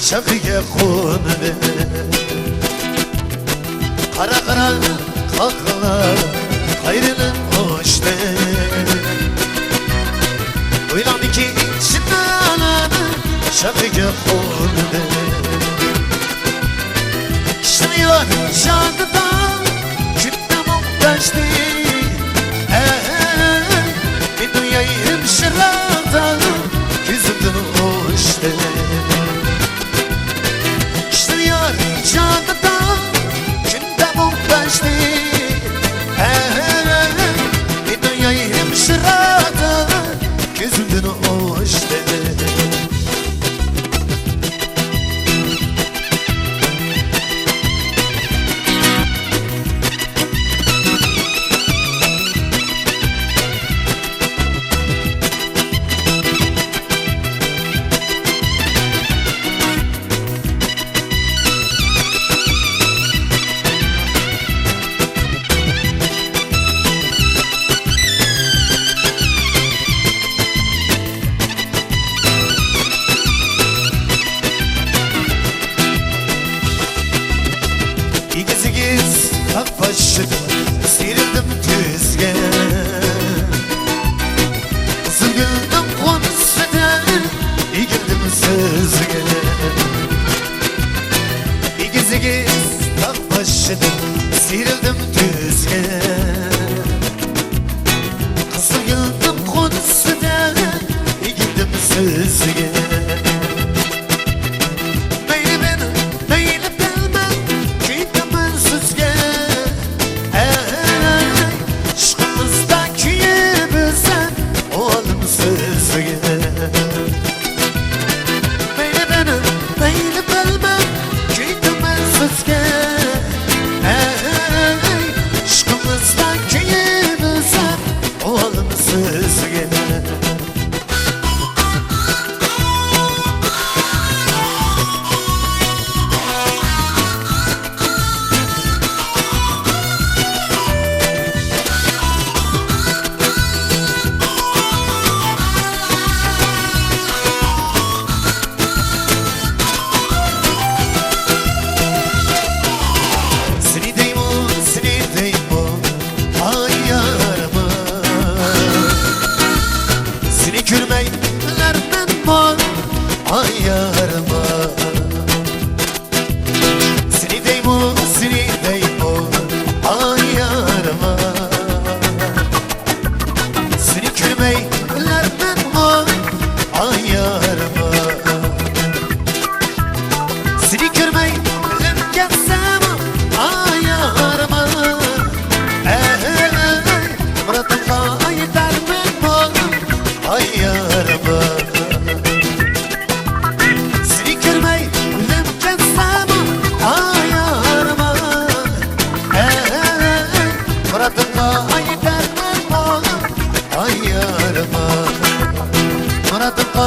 şakıya kondu. Kara kara kalkılar ayrılın hoştu. Uylandı ki şınananı şakıya kondu. Kişniyor şantıda kütle muhtaçtı. Bir dünyayım şırrata yüzümden hoştu. Kişniyor şantıda kütle muhtaçtı. Bir dünyayım şırrata yüzümden hoştu. İgiz tak başım sirildim tüzge. Üzülgüldüm konusunda igildim sözge. İgiz tak başım sirildim tüzge. Üzülgüldüm konusunda igildim sözge. Ay yarma seni deymo, ay yarma seni külmeylerden var. Ay yarma seni külmeyler gelsem. Ay yarma Murat'ın ay dermen var. Ay yarma Murat'ın